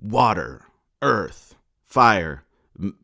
Water, earth, fire,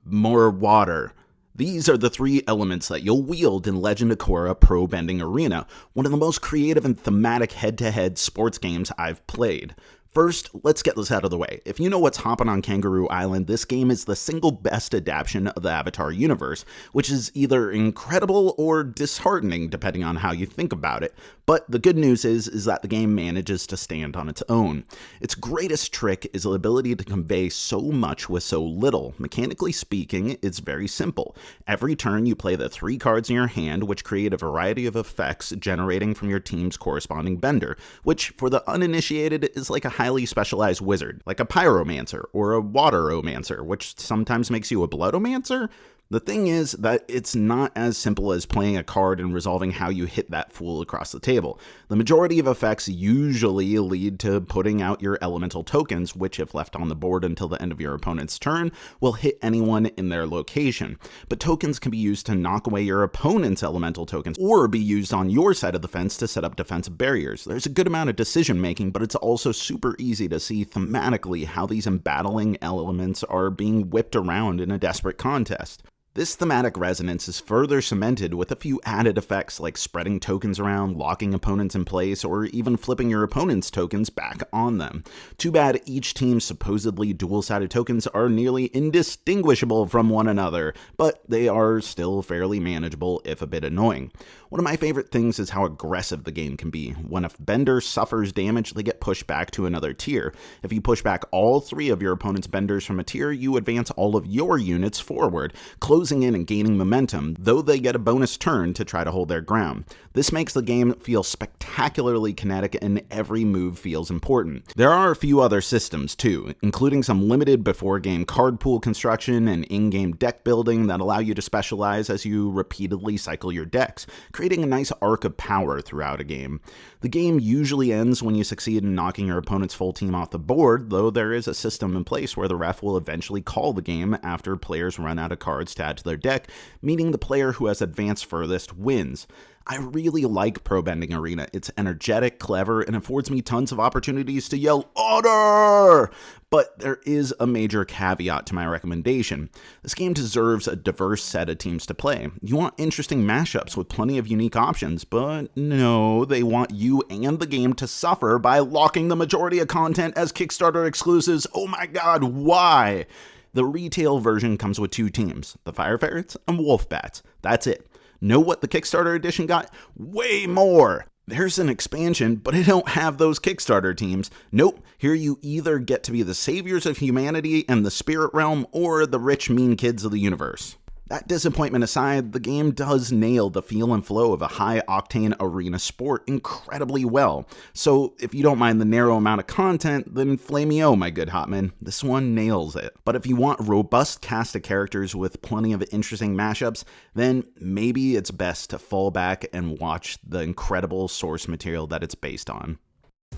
more water. These are the three elements that you'll wield in Legend of Korra Pro Bending Arena, one of the most creative and thematic head-to-head sports games I've played. First, let's get this out of the way. If you know what's hopping on Kangaroo Island, this game is the single best adaptation of the Avatar universe, which is either incredible or disheartening depending on how you think about it. But the good news is that the game manages to stand on its own. Its greatest trick is the ability to convey so much with so little. Mechanically speaking, it's very simple. Every turn you play the 3 cards in your hand, which create a variety of effects generating from your team's corresponding bender, which for the uninitiated is like a highly specialized wizard, like a pyromancer or a wateromancer, which sometimes makes you a bloodomancer. The thing is that it's not as simple as playing a card and resolving how you hit that fool across the table. The majority of effects usually lead to putting out your elemental tokens, which if left on the board until the end of your opponent's turn, will hit anyone in their location. But tokens can be used to knock away your opponent's elemental tokens, or be used on your side of the fence to set up defensive barriers. There's a good amount of decision making, but it's also super easy to see thematically how these embattling elements are being whipped around in a desperate contest. This thematic resonance is further cemented with a few added effects like spreading tokens around, locking opponents in place, or even flipping your opponent's tokens back on them. Too bad each team's supposedly dual-sided tokens are nearly indistinguishable from one another, but they are still fairly manageable if a bit annoying. One of my favorite things is how aggressive the game can be. When a bender suffers damage, they get pushed back to another tier. If you push back all 3 of your opponent's benders from a tier, you advance all of your units forward, closing in and gaining momentum, though they get a bonus turn to try to hold their ground. This makes the game feel spectacularly kinetic and every move feels important. There are a few other systems too, including some limited before game card pool construction and in-game deck building that allow you to specialize as you repeatedly cycle your decks, creating a nice arc of power throughout a game. The game usually ends when you succeed in knocking your opponent's full team off the board, though there is a system in place where the ref will eventually call the game after players run out of cards to add to their deck, meaning the player who has advanced furthest wins. I really like Pro Bending Arena. It's energetic, clever, and affords me tons of opportunities to yell, "Order!" But there is a major caveat to my recommendation. This game deserves a diverse set of teams to play. You want interesting mashups with plenty of unique options, but no, they want you and the game to suffer by locking the majority of content as Kickstarter exclusives. Oh my god, why? The retail version comes with 2 teams, the Fire Ferrets and Wolf Bats. That's it. Know what the Kickstarter edition got? Way more! There's an expansion, but I don't have those Kickstarter teams. Nope, here you either get to be the saviors of humanity and the spirit realm, or the rich, mean kids of the universe. That disappointment aside, the game does nail the feel and flow of a high-octane arena sport incredibly well. So if you don't mind the narrow amount of content, then flameo, my good hotman. This one nails it. But if you want a robust cast of characters with plenty of interesting mashups, then maybe it's best to fall back and watch the incredible source material that it's based on.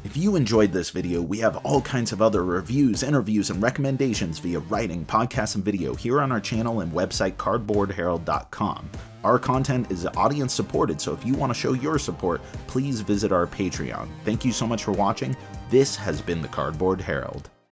If you enjoyed this video, we have all kinds of other reviews, interviews, and recommendations via writing, podcasts, and video here on our channel and website cardboardherald.com. Our content is audience supported, so if you want to show your support, please visit our Patreon. Thank you so much for watching. This has been the Cardboard Herald.